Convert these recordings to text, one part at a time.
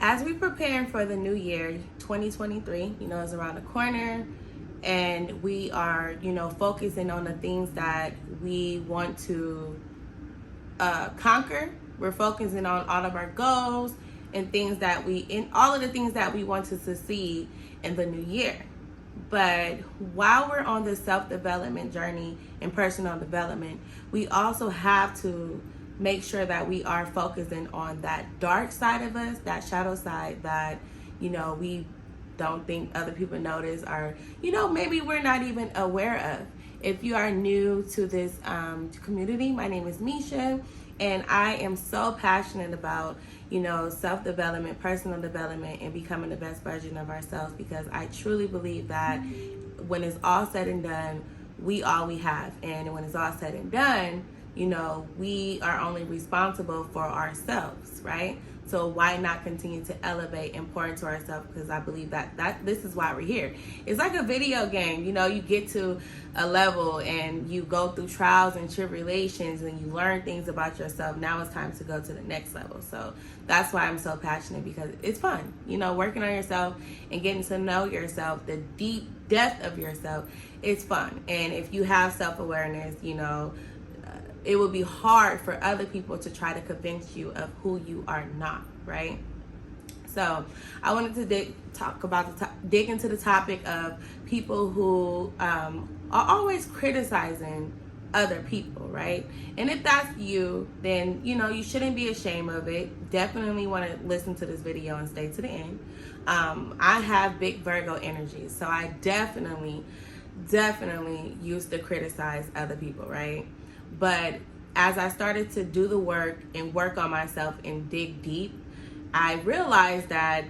as we preparing for the new year, 2023, is around the corner, and we are, focusing on the things that we want to conquer. We're focusing on all of our goals and all of the things that we want to succeed in the new year. But while we're on this self-development journey and personal development, we also have to make sure that we are focusing on that dark side of us, that shadow side that, we don't think other people notice, or, maybe we're not even aware of. If you are new to this community, my name is Misha, and I am so passionate about, self-development, personal development, and becoming the best version of ourselves, because I truly believe that when it's all said and done, we all we have. And when it's all said and done, we are only responsible for ourselves, right? So why not continue to elevate and pour into ourselves? Because I believe that this is why we're here. It's like a video game. You get to a level and you go through trials and tribulations and you learn things about yourself. Now it's time to go to the next level. So that's why I'm so passionate, because it's fun, working on yourself and getting to know yourself, the deep depth of yourself. It's fun. And if you have self-awareness, it would be hard for other people to try to convince you of who you are not, right? So I wanted to dig into the topic of people who are always criticizing other people, right? And if that's you, then, you shouldn't be ashamed of it. Definitely want to listen to this video and stay to the end. I have big Virgo energy, so I definitely used to criticize other people, right? But as I started to do the work and work on myself and dig deep, I realized that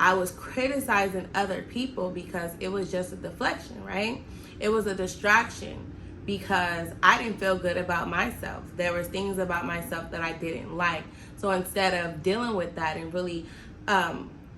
I was criticizing other people because it was just a deflection, right? It was a distraction because I didn't feel good about myself. There was things about myself that I didn't like. So instead of dealing with that and really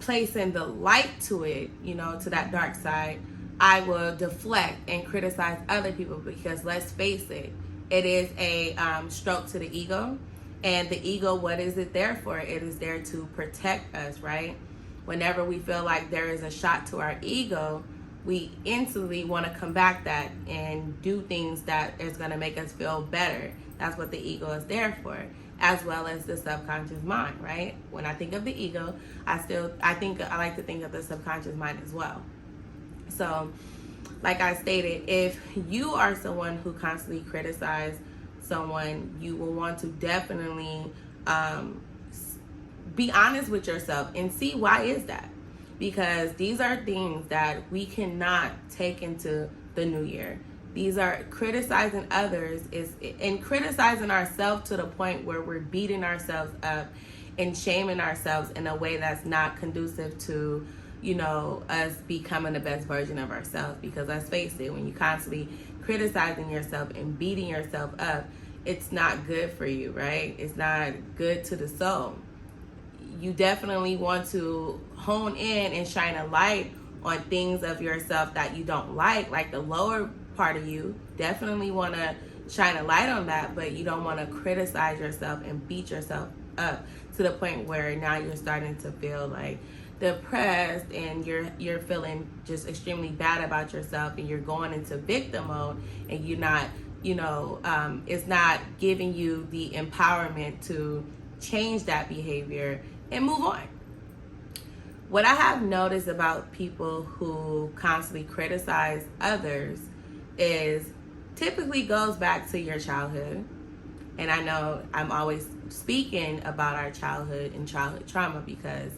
placing the light to it, to that dark side, I will deflect and criticize other people, because let's face it, it is a stroke to the ego. And the ego, what is it there for? It is there to protect us, right? Whenever we feel like there is a shot to our ego, we instantly want to combat that and do things that is going to make us feel better. That's what the ego is there for, as well as the subconscious mind, right? When I think of the ego, I like to think of the subconscious mind as well. So, like I stated, if you are someone who constantly criticizes someone, you will want to definitely be honest with yourself and see why is that. Because these are things that we cannot take into the new year. These are criticizing others and criticizing ourselves to the point where we're beating ourselves up and shaming ourselves in a way that's not conducive to us becoming the best version of ourselves. Because let's face it, when you constantly criticizing yourself and beating yourself up, it's not good for you, right? It's not good to the soul. You definitely want to hone in and shine a light on things of yourself that you don't like the lower part of you. Definitely want to shine a light on that, but you don't want to criticize yourself and beat yourself up to the point where now you're starting to feel like depressed and you're feeling just extremely bad about yourself, and you're going into victim mode, and you're not, it's not giving you the empowerment to change that behavior and move on. What I have noticed about people who constantly criticize others is typically goes back to your childhood. And I know I'm always speaking about our childhood and childhood trauma, because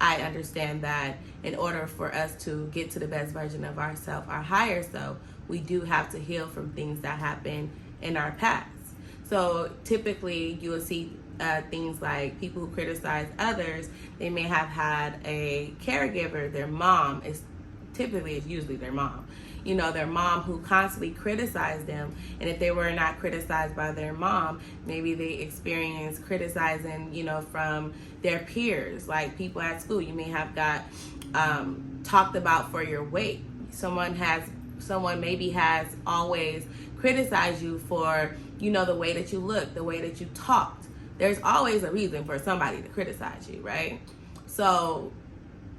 I understand that in order for us to get to the best version of ourselves, our higher self, we do have to heal from things that happened in our past. So typically you will see things like people who criticize others, they may have had a caregiver, their mom, it's usually their mom, their mom who constantly criticized them. And if they were not criticized by their mom, maybe they experienced criticizing, from their peers, like people at school. You may have got talked about for your weight. Someone maybe has always criticized you for, the way that you look, the way that you talked. There's always a reason for somebody to criticize you, right? So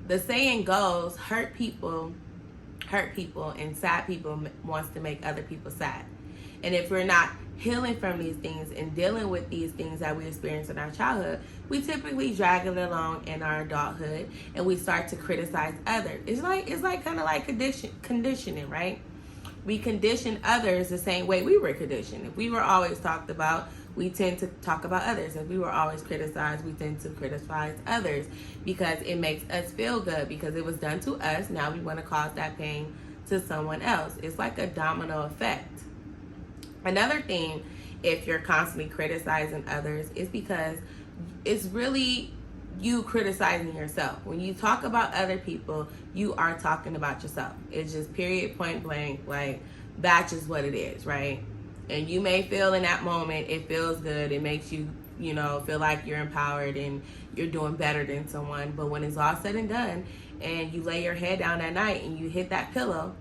the saying goes, hurt people, and sad people wants to make other people sad. And if we're not healing from these things and dealing with these things that we experience in our childhood, we typically drag it along in our adulthood, and we start to criticize others. It's like kind of like conditioning, right? We condition others the same way we were conditioned. If we were always talked about, we tend to talk about others. If we were always criticized, we tend to criticize others because it makes us feel good because it was done to us. Now we want to cause that pain to someone else. It's like a domino effect. Another thing, if you're constantly criticizing others, is because it's really you criticizing yourself. When you talk about other people, you are talking about yourself. It's just period, point blank, like that's just what it is, right? And you may feel in that moment, it feels good. It makes you, feel like you're empowered and you're doing better than someone. But when it's all said and done and you lay your head down at night and you hit that pillow,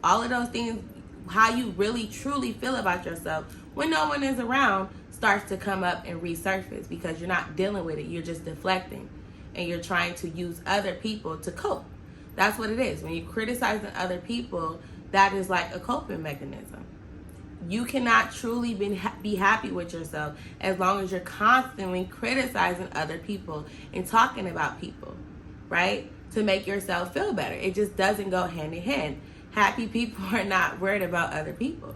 all of those things, how you really truly feel about yourself when no one is around starts to come up and resurface because you're not dealing with it. You're just deflecting and you're trying to use other people to cope. That's what it is. When you're criticizing other people, that is like a coping mechanism. You cannot truly be happy with yourself as long as you're constantly criticizing other people and talking about people, right? To make yourself feel better. It just doesn't go hand in hand. Happy people are not worried about other people.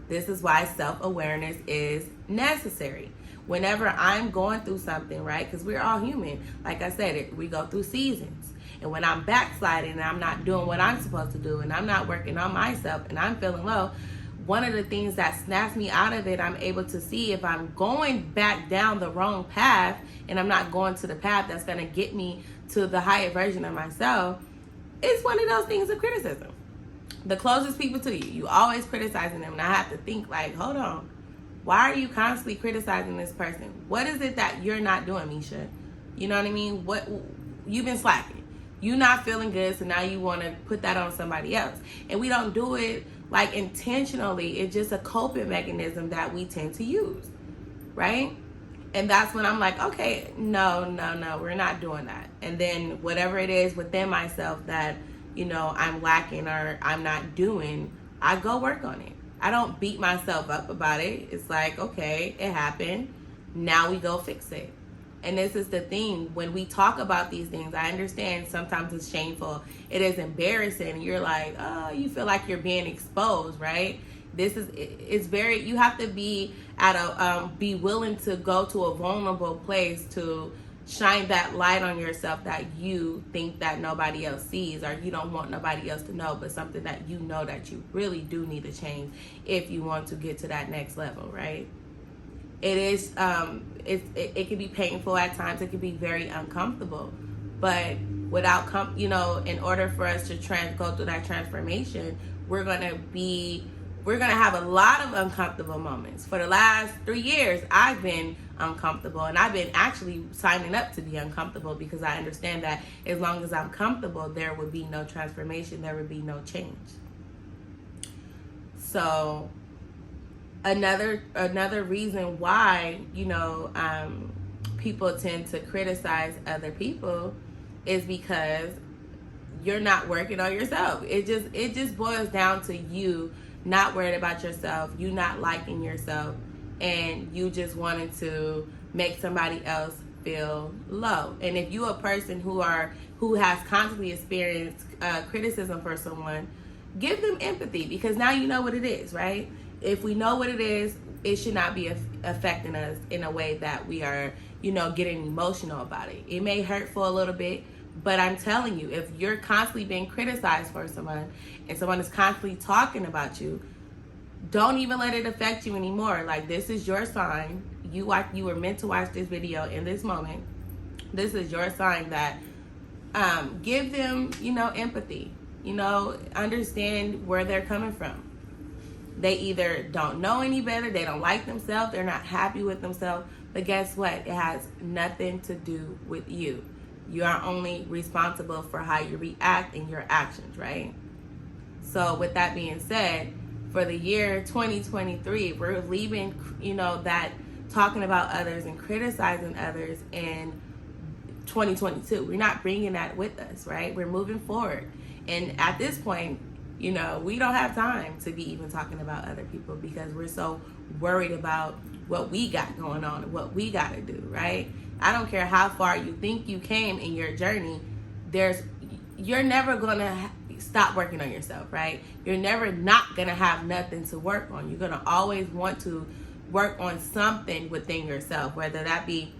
This is why self-awareness is necessary. Whenever I'm going through something, right? Because we're all human. Like I said, we go through seasons. And when I'm backsliding and I'm not doing what I'm supposed to do and I'm not working on myself and I'm feeling low, one of the things that snaps me out of it, I'm able to see if I'm going back down the wrong path and I'm not going to the path that's going to get me to the higher version of myself. It's one of those things of criticism. The closest people to you, you always criticizing them. And I have to think like, hold on, why are you constantly criticizing this person? What is it that you're not doing, Misha? You know what I mean? What you've been slacking. You're not feeling good, so now you want to put that on somebody else. And we don't do it like intentionally. It's just a coping mechanism that we tend to use, right? And that's when I'm like, okay, no, we're not doing that. And then whatever it is within myself that, I'm lacking or I'm not doing, I go work on it. I don't beat myself up about it. It's like, okay, it happened. Now we go fix it. And this is the thing. When we talk about these things, I understand sometimes it's shameful. It is embarrassing. You're like, oh, you feel like you're being exposed, right? It's very, you have to be be willing to go to a vulnerable place to shine that light on yourself that you think that nobody else sees or you don't want nobody else to know, but something that you know that you really do need to change if you want to get to that next level, right? It is, it can be painful at times. It can be very uncomfortable, but without, in order for us to go through that transformation, we're going to have a lot of uncomfortable moments. For the last 3 years, I've been uncomfortable, and I've been actually signing up to be uncomfortable because I understand that as long as I'm comfortable, there would be no transformation, there would be no change. So another reason why, people tend to criticize other people is because you're not working on yourself. It just boils down to you not worried about yourself, you not liking yourself, and you just wanting to make somebody else feel low. And if you're a person who has constantly experienced criticism for someone, give them empathy because now you know what it is, right? If we know what it is, it should not be affecting us in a way that we are, getting emotional about it. It may hurt for a little bit, but I'm telling you, if you're constantly being criticized for someone and someone is constantly talking about you, don't even let it affect you anymore. Like, this is your sign. You were meant to watch this video in this moment. This is your sign that give them, empathy. Understand where they're coming from. They either don't know any better, they don't like themselves, they're not happy with themselves. But guess what? It has nothing to do with you. You are only responsible for how you react in your actions, right? So with that being said, for the year 2023, we're leaving, that talking about others and criticizing others and 2022. We're not bringing that with us, right? We're moving forward. And at this point, you know, we don't have time to be even talking about other people because we're so worried about what we got going on and what we got to do, right? I don't care how far you think you came in your journey, you're never going to stop working on yourself, right? You're never not going to have nothing to work on. You're going to always want to work on something within yourself, whether that be,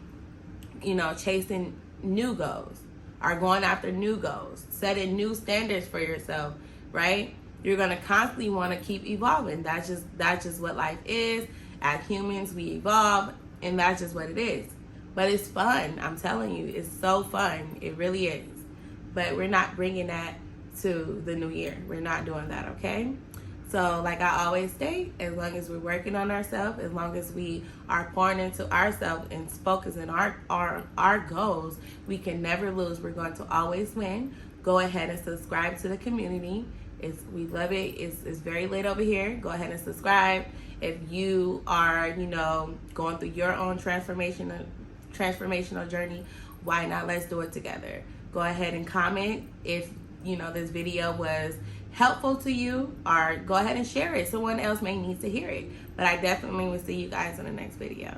you know, chasing new goals or going after new goals, setting new standards for yourself, right? You're going to constantly want to keep evolving. That's just what life is. As humans, we evolve, and that's just what it is. But it's fun. I'm telling you, it's so fun. It really is. But we're not bringing that to the new year. We're not doing that, okay? So like I always say, as long as we're working on ourselves, as long as we are pouring into ourselves and focusing on our goals, we can never lose. We're going to always win. Go ahead and subscribe to the community. We love it. It's very late over here. Go ahead and subscribe. If you are, you know, going through your own transformational journey, why not? Let's do it together. Go ahead and comment if, you know, this video was helpful to you, or go ahead and share it. Someone else may need to hear it. But I definitely will see you guys in the next video.